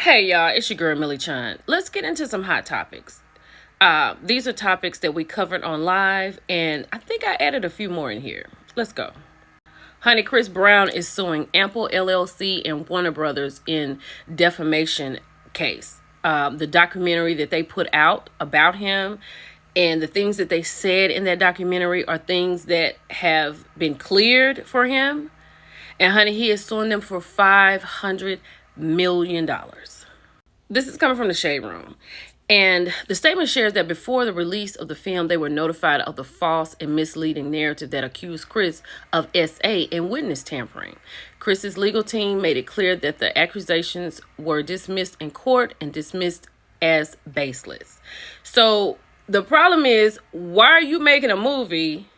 Hey y'all, it's your girl Millie Chun. Let's get into some hot topics. These are topics that we covered on live, and I think I added a few more in here. Let's go. Honey, Chris Brown is suing Ample LLC and Warner Brothers in defamation case. The documentary that they put out about him and the things that they said in that documentary are things that have been cleared for him. And honey, he is suing them for $500 million. This is coming from the Shade Room. And the statement shares that before the release of the film, they were notified of the false and misleading narrative that accused Chris of SA and witness tampering. Chris's legal team made it clear that the accusations were dismissed in court and dismissed as baseless. So the problem is, why are you making a movie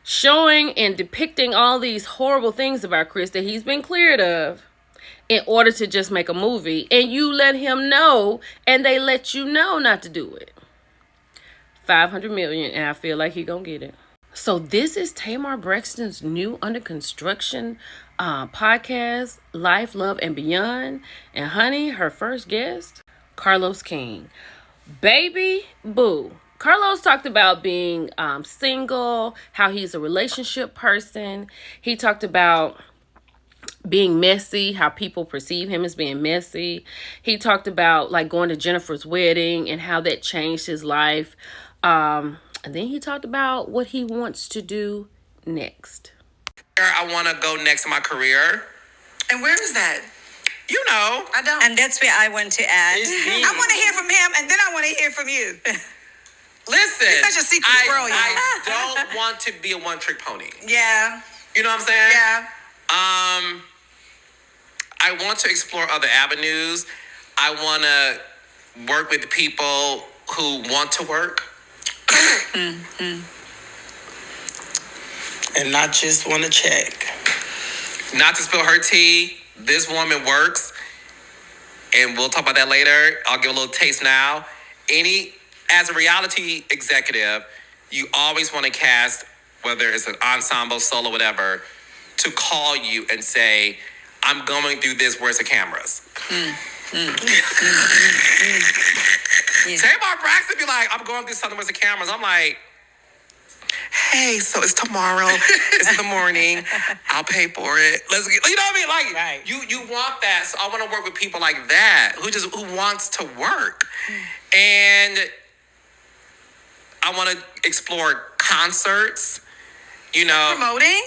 showing and depicting all these horrible things about Chris that he's been cleared of in order to just make a movie, and you let him know and they let you know not to do it? $500 million, and I feel like he gonna get it. So this is Tamar Braxton's new under construction podcast, Life, Love, and Beyond. And honey, her first guest, Carlos King. Baby boo. Carlos talked about being single, how he's a relationship person. He talked about being messy, how people perceive him as being messy. He talked about like going to Jennifer's wedding and how that changed his life. And then he talked about what he wants to do next. I want to go next in my career. And where is that? You know. I don't. And that's where I want to add. I want to hear from him, and then I want to hear from you. Listen. You're such a secret squirrel, you I don't want to be a one-trick pony. Yeah. You know what I'm saying? Yeah. I want to explore other avenues. I want to work with people who want to work. And not just want to check. Not to spill her tea, this woman works. And we'll talk about that later. I'll give a little taste now. As a reality executive, you always want to cast, whether it's an ensemble, solo, whatever, to call you and say, I'm going through this, where's the cameras? Tamar Braxton be like, I'm going through something, where's the cameras? I'm like, hey, so it's tomorrow, it's in the morning, I'll pay for it. Let's get, you know what I mean? Like, right. you want that. So I want to work with people like that, who wants to work. And I want to explore concerts, you know. Promoting?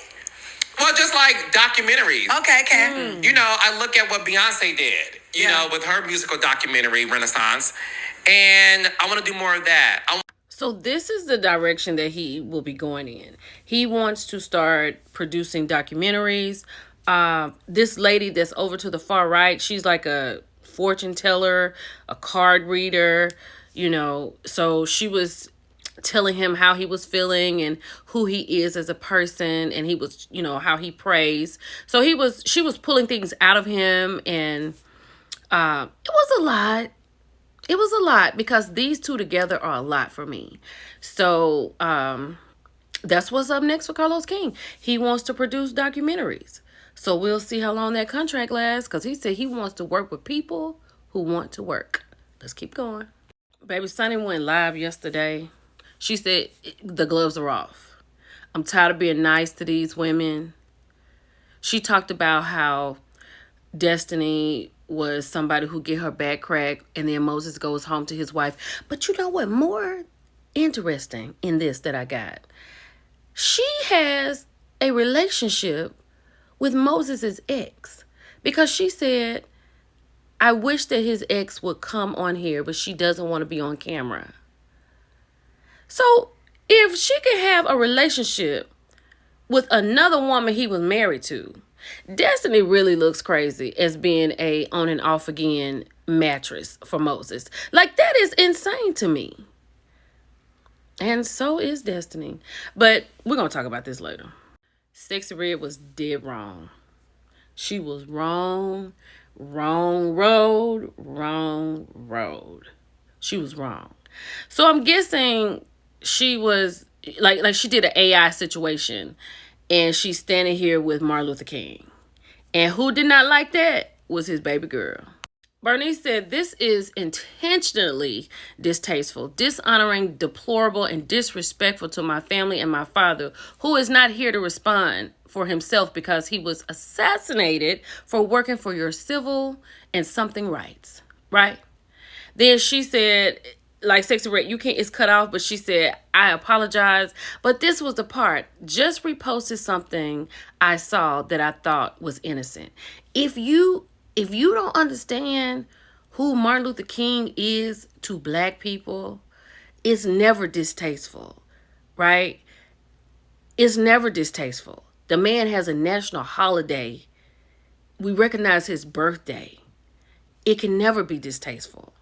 Well, just like documentaries. Okay. You know, I look at what Beyonce did, you know, with her musical documentary, Renaissance. And I want to do more of that. So this is the direction that he will be going in. He wants to start producing documentaries. This lady that's over to the far right, she's like a fortune teller, a card reader, you know. So she was telling him how he was feeling and who he is as a person, and he was, you know, how he prays. So she was pulling things out of him, and it was a lot. It was a lot because these two together are a lot for me. So that's what's up next for Carlos King. He wants to produce documentaries. So we'll see how long that contract lasts, because he said he wants to work with people who want to work. Let's keep going. Baby Sunny went live yesterday. She said the gloves are off. I'm tired of being nice to these women. She talked about how Destiny was somebody who get her back cracked, and then Moses goes home to his wife. But you know what? More interesting in this that I got. She has a relationship with Moses' ex, because she said, I wish that his ex would come on here, but she doesn't want to be on camera. So if she could have a relationship with another woman he was married to, Destiny really looks crazy as being a on and off again mattress for Moses. Like, that is insane to me. And so is Destiny. But we're going to talk about this later. Sexy Red was dead wrong. She was wrong. Wrong road. She was wrong. So I'm guessing she was like she did an AI situation, and she's standing here with Martin Luther King. And who did not like that was his baby girl. Bernice said, this is intentionally distasteful, dishonoring, deplorable, and disrespectful to my family and my father, who is not here to respond for himself because he was assassinated for working for your civil and something rights, right? Then she said, like Sexy Red, you can't, it's cut off, but she said, I apologize. But this was the part, just reposted something I saw that I thought was innocent. If you don't understand who Martin Luther King is to black people, it's never distasteful, right? It's never distasteful. The man has a national holiday. We recognize his birthday. It can never be distasteful.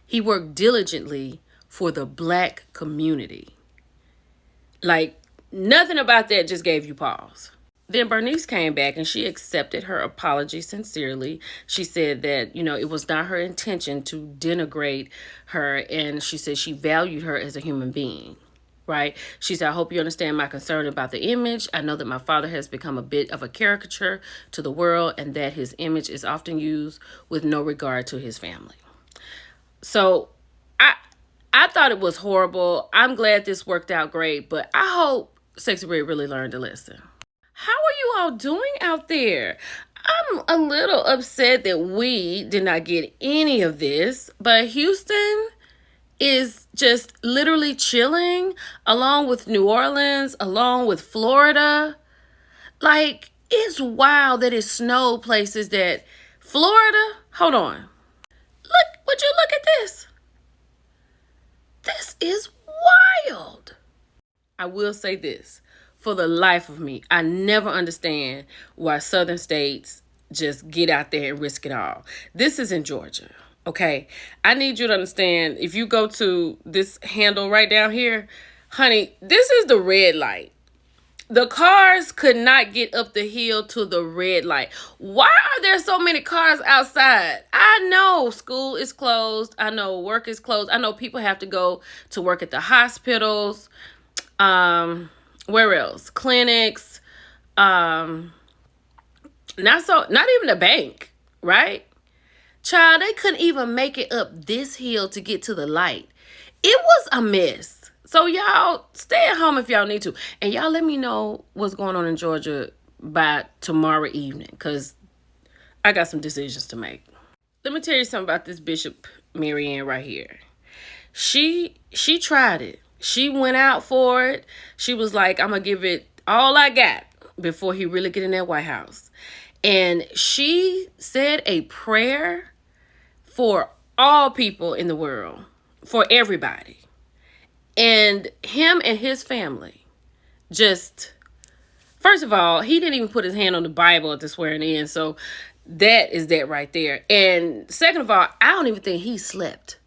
He worked diligently for the black community. Like, nothing about that just gave you pause. Then Bernice came back and she accepted her apology sincerely. She said that, it was not her intention to denigrate her. And she said she valued her as a human being, right? She said, I hope you understand my concern about the image. I know that my father has become a bit of a caricature to the world and that his image is often used with no regard to his family. So I thought it was horrible. I'm glad this worked out great, but I hope Sexy Red really learned a lesson. How are you all doing out there? I'm a little upset that we did not get any of this, but Houston is just literally chilling along with New Orleans, along with Florida. Like, it's wild that it snowed places that Florida, hold on. Would you look at this? This is wild. I will say this. For the life of me, I never understand why southern states just get out there and risk it all. This is in Georgia, okay? I need you to understand, if you go to this handle right down here, honey, this is the red light. The cars could not get up the hill to the red light. Why are there so many cars outside? I know school is closed. I know work is closed. I know people have to go to work at the hospitals. Where else? Clinics. Not even the bank, right? Child, they couldn't even make it up this hill to get to the light. It was a mess. So y'all stay at home if y'all need to. And y'all let me know what's going on in Georgia by tomorrow evening, because I got some decisions to make. Let me tell you something about this Bishop Marianne right here. She tried it. She went out for it. She was like, I'm going to give it all I got before he really get in that White House. And she said a prayer for all people in the world, for everybody. And him and his family just, first of all, he didn't even put his hand on the Bible at the swearing in. So that is that right there. And second of all, I don't even think he slept.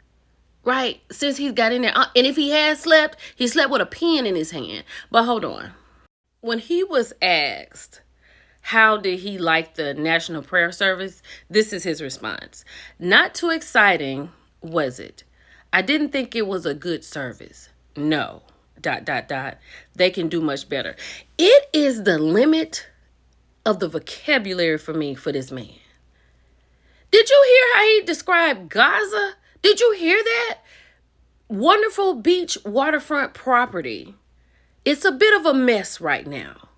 Right? Since he's got in there. And if he had slept, he slept with a pen in his hand. But hold on. When he was asked, how did he like the National Prayer Service? This is his response. Not too exciting, was it? I didn't think it was a good service. No. ... They can do much better. It is the limit of the vocabulary for me for this man. Did you hear how he described Gaza? Did you hear that? Wonderful beach waterfront property. It's a bit of a mess right now.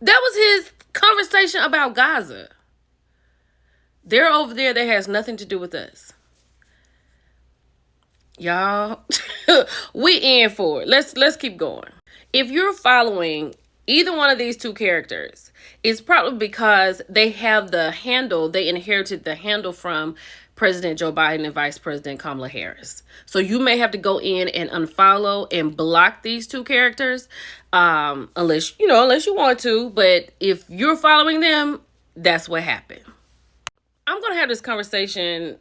That was his conversation about Gaza. They're over there. That has nothing to do with us. Y'all, we in for it. Let's keep going. If you're following either one of these two characters, it's probably because they have the handle, they inherited the handle from President Joe Biden and Vice President Kamala Harris. So you may have to go in and unfollow and block these two characters, unless you want to. But if you're following them, that's what happened. I'm going to have this conversation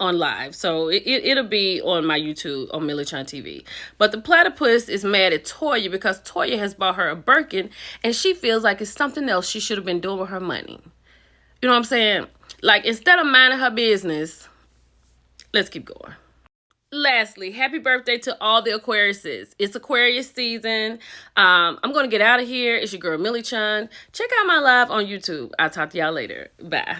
on live. So it'll be on my YouTube on Millie Chan TV. But the platypus is mad at Toya because Toya has bought her a Birkin and she feels like it's something else she should have been doing with her money. You know what I'm saying? Like, instead of minding her business, let's keep going. Lastly, happy birthday to all the Aquariuses. It's Aquarius season. I'm going to get out of here. It's your girl, Millie Chan. Check out my live on YouTube. I'll talk to y'all later. Bye.